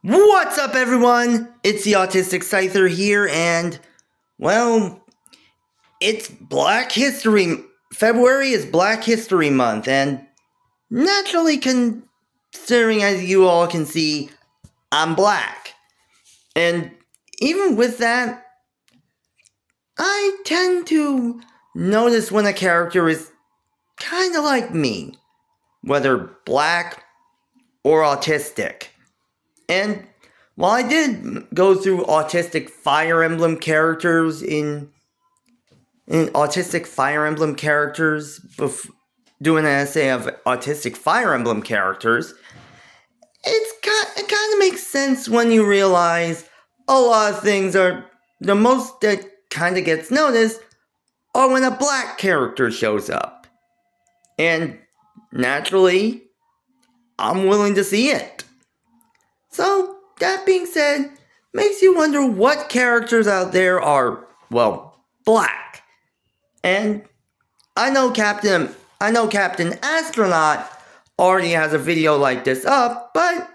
What's up, everyone? It's the Autistic Scyther here, and, well, it's Black History. February is Black History Month, and naturally, considering as you all can see, I'm black. And even with that, I tend to notice when a character is kind of like me, whether black or autistic. And while I did go through autistic Fire Emblem characters in autistic Fire Emblem characters, doing an essay of autistic Fire Emblem characters, it kind of makes sense when you realize a lot of things are the most that kind of gets noticed are when a black character shows up. And naturally, I'm willing to see it. So, that being said, makes you wonder what characters out there are, well, black. And I know Captain Astronaut already has a video like this up, but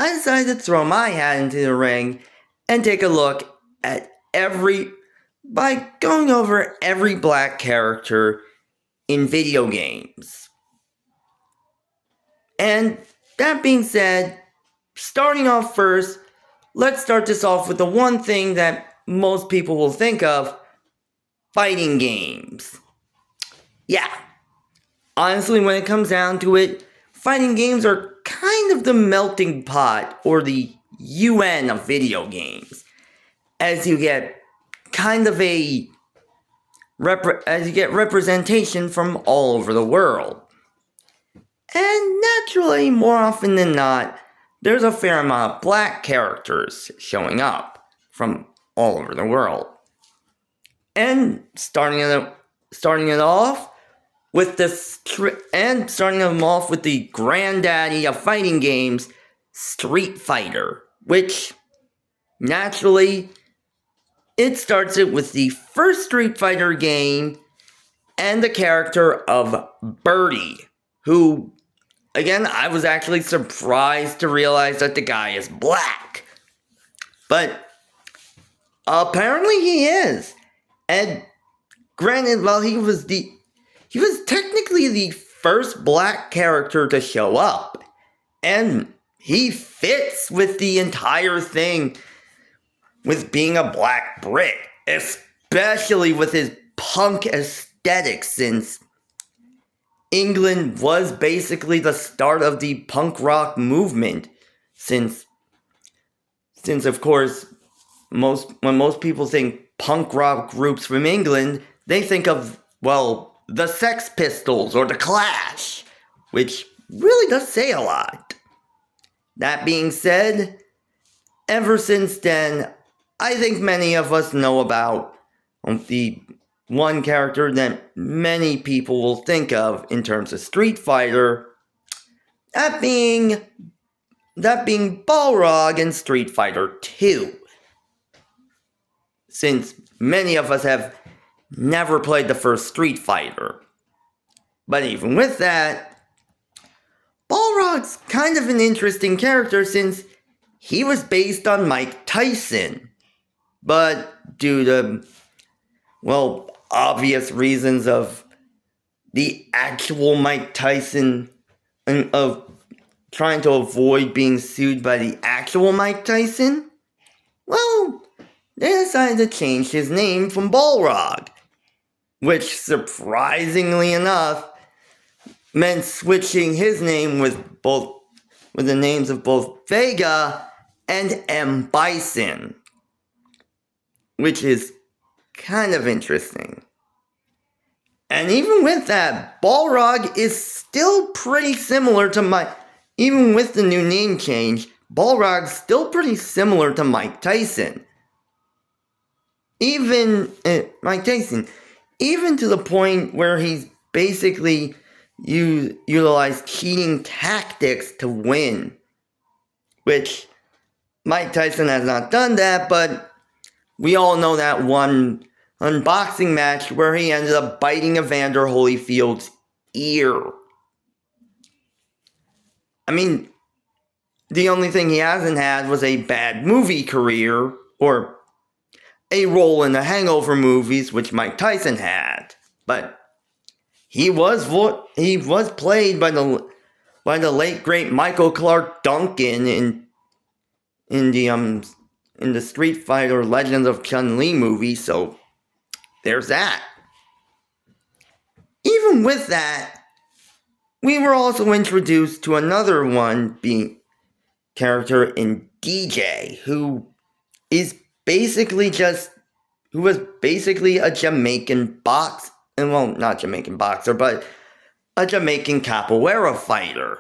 I decided to throw my hat into the ring and take a look at by going over every black character in video games. And that being said, starting off first, let's start this off with the one thing that most people will think of: fighting games. Yeah, honestly, when it comes down to it, fighting games are kind of the melting pot or the UN of video games, as you get representation from all over the world. And naturally, more often than not, there's a fair amount of black characters showing up from all over the world. And starting them off with the granddaddy of fighting games, Street Fighter, which naturally it starts it with the first Street Fighter game and the character of Birdie, who, again, I was actually surprised to realize that the guy is black. But apparently he is. And granted, well, he was technically the first black character to show up. And he fits with the entire thing with being a black Brit, especially with his punk aesthetic, since England was basically the start of the punk rock movement, since of course, when most people think punk rock groups from England, they think of, well, the Sex Pistols or the Clash, which really does say a lot. That being said, ever since then, I think many of us know about the one character that many people will think of in terms of Street Fighter, that being Balrog in Street Fighter 2. Since many of us have never played the first Street Fighter. But even with that, Balrog's kind of an interesting character since he was based on Mike Tyson. But due to, well, obvious reasons of the actual Mike Tyson, and of trying to avoid being sued by the actual Mike Tyson, well, they decided to change his name from Balrog, which, surprisingly enough, meant switching his name with the names of both Vega and M. Bison, which is kind of interesting. And even with that, Balrog is still pretty similar to even with the new name change, Balrog's still pretty similar to Mike Tyson. Mike Tyson, even to the point where he's basically utilized cheating tactics to win. Which, Mike Tyson has not done that, but we all know that one unboxing match where he ended up biting Evander Holyfield's ear. I mean, The only thing he hasn't had was a bad movie career or a role in the Hangover movies, which Mike Tyson had. But he was played by the late great Michael Clark Duncan in the Street Fighter Legends of Chun-Li movie, so there's that. Even with that, we were also introduced to another character in DJ, who was basically a Jamaican not Jamaican boxer, but a Jamaican capoeira fighter.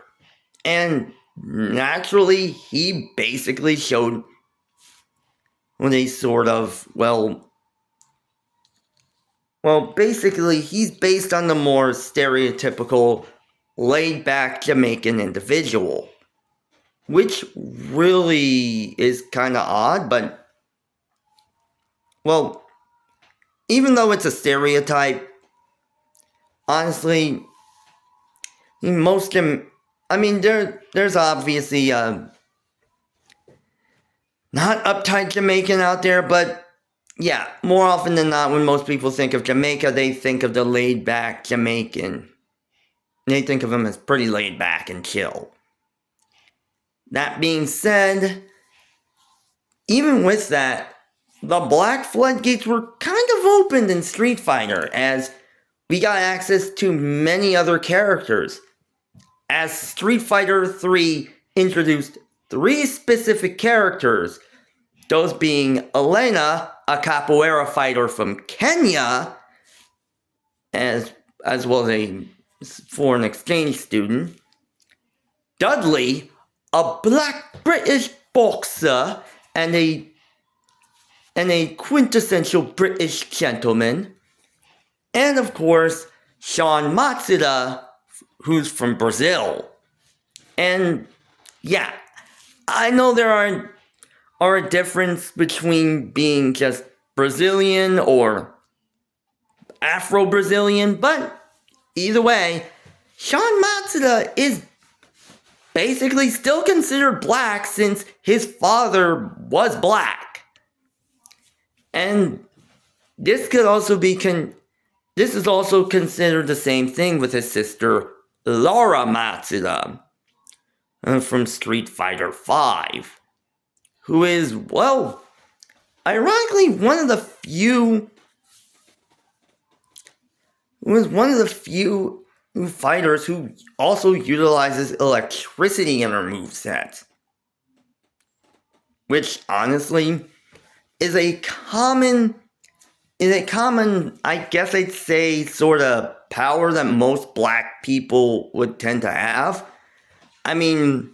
And naturally, he basically showed basically he's based on the more stereotypical laid-back Jamaican individual, which really is kind of odd, but, well, even though it's a stereotype, honestly, there's obviously not uptight Jamaican out there, but yeah, more often than not, when most people think of Jamaica, they think of the laid-back Jamaican. They think of him as pretty laid-back and chill. That being said, even with that, the black floodgates were kind of opened in Street Fighter, as we got access to many other characters, as Street Fighter 3 introduced 3 specific characters, those being Elena, a capoeira fighter from Kenya, as well as a foreign exchange student, Dudley, a black British boxer and a quintessential British gentleman, and of course, Sean Matsuda, who's from Brazil. And yeah, I know there are a difference between being just Brazilian or Afro-Brazilian, but either way, Sean Matsuda is basically still considered black since his father was black. And this is also considered the same thing with his sister Laura Matsuda from Street Fighter V, who is, well, ironically one of the few fighters who also utilizes electricity in her moveset, which honestly is a common, I guess I'd say, sort of power that most black people would tend to have. I mean,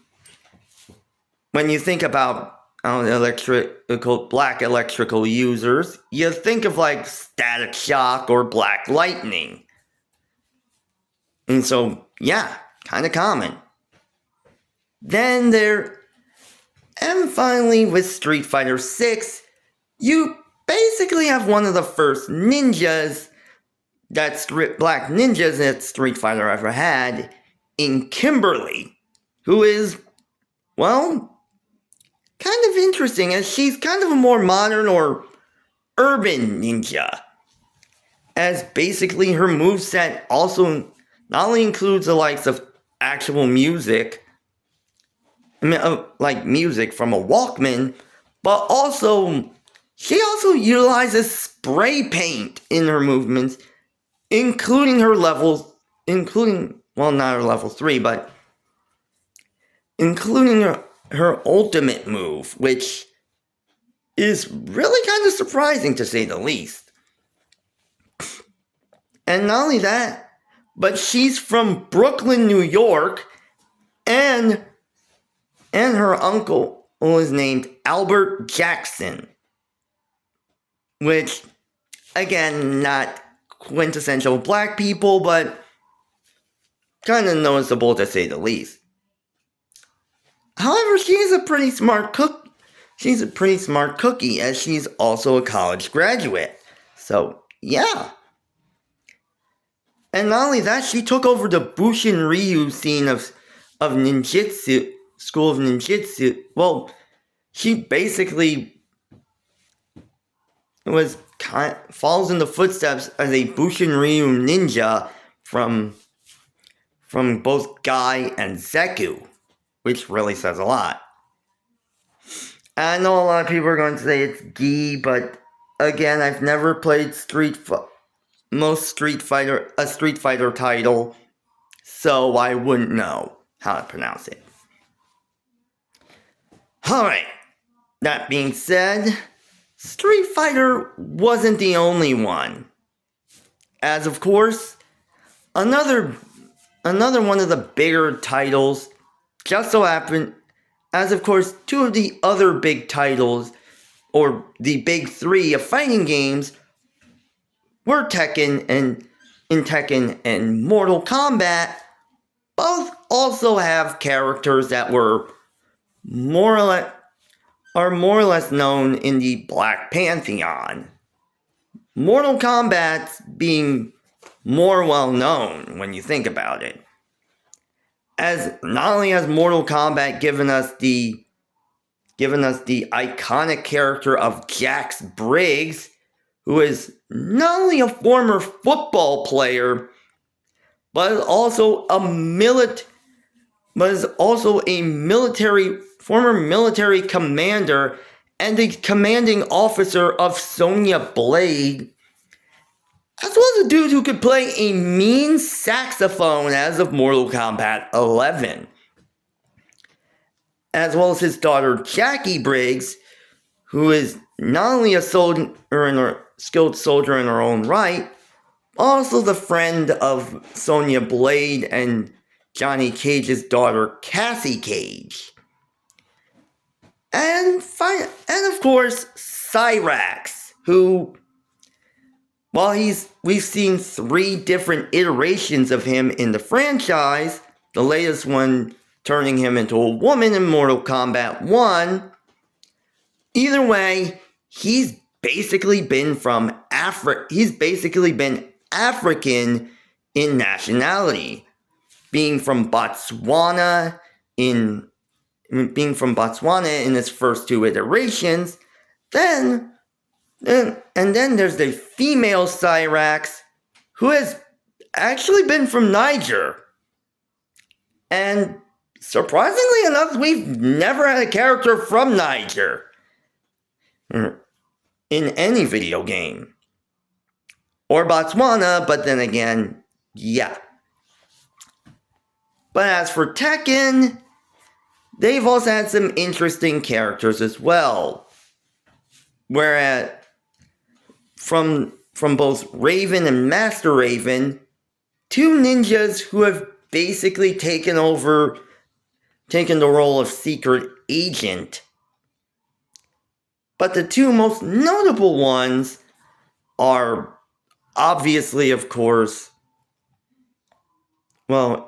when you think about black electrical users, you think of like Static Shock or Black Lightning. And so, yeah, kind of common. And finally, with Street Fighter 6, you basically have one of the first black ninjas that Street Fighter ever had, in Kimberly, who is, well, kind of interesting, as she's kind of a more modern or urban ninja, as basically her moveset also not only includes the likes of actual music, like music from a Walkman, but she also utilizes spray paint in her movements, including not her level 3, but including her ultimate move, which is really kind of surprising to say the least. And not only that, but she's from Brooklyn, New York, and her uncle was named Albert Jackson, which, again, not quintessential black people, but kind of noticeable to say the least. However, she's a pretty smart cookie, as she's also a college graduate. So, yeah. And not only that, she took over the Bushin Ryu scene of ninjutsu school of ninjutsu. Well, she basically follows in the footsteps as a Bushinryu ninja from both Guy and Zeku, which really says a lot. I know a lot of people are going to say it's Gi, but again, I've never played a Street Fighter title, so I wouldn't know how to pronounce it. Alright, that being said, Street Fighter wasn't the only one. As of course, another one of the bigger titles just so happened, as of course, two of the other big titles, or the big three of fighting games, were Tekken and Mortal Kombat. Both also have characters that were more or less known in the Black Pantheon. Mortal Kombat being more well known when you think about it. As not only has Mortal Kombat given us the iconic character of Jax Briggs, who is not only a former football player, but is also a former military commander and the commanding officer of Sonya Blade, as well as a dude who could play a mean saxophone as of Mortal Kombat 11. As well as his daughter Jackie Briggs, who is not only a skilled soldier in her own right, also the friend of Sonya Blade and Johnny Cage's daughter Cassie Cage. And of course, Cyrax, who, while we've seen 3 different iterations of him in the franchise, the latest one turning him into a woman in Mortal Kombat 1, either way, he's basically been African in nationality, being from Botswana in its first 2 iterations. Then there's the female Cyrax, who has actually been from Niger. And surprisingly enough, we've never had a character from Niger in any video game. Or Botswana, but then again, yeah. But as for Tekken, they've also had some interesting characters as well. Whereas from both Raven and Master Raven, 2 ninjas who have basically taken the role of secret agent. But the 2 most notable ones are obviously, of course, Eddie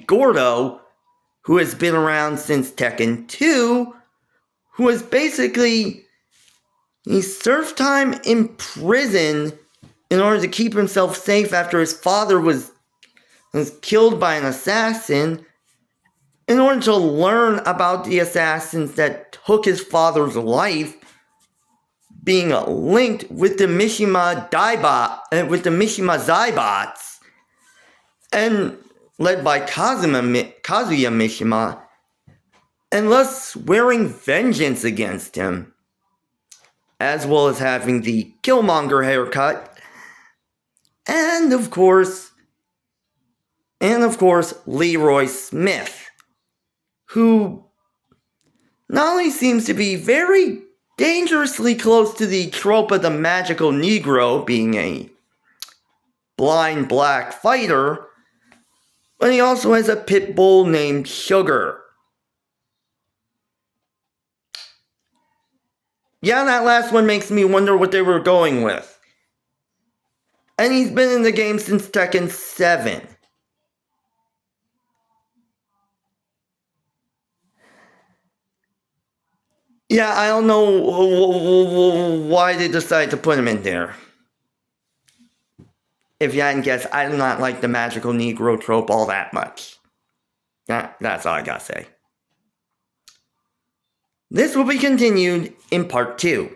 Gordo, who has been around since Tekken 2, who is basically, he served time in prison in order to keep himself safe after his father was killed by an assassin, in order to learn about the assassins that took his father's life, being linked with the Mishima Zaibots, and led by Kazuya Mishima, and thus swearing vengeance against him, as well as having the Killmonger haircut, and of course, Leroy Smith, who not only seems to be very dangerously close to the trope of the magical Negro being a blind black fighter, but he also has a pit bull named Sugar. Yeah, that last one makes me wonder what they were going with. And he's been in the game since Tekken 7. Yeah, I don't know why they decided to put him in there. If you hadn't guessed, I do not like the magical Negro trope all that much. That's all I gotta say. This will be continued in part 2.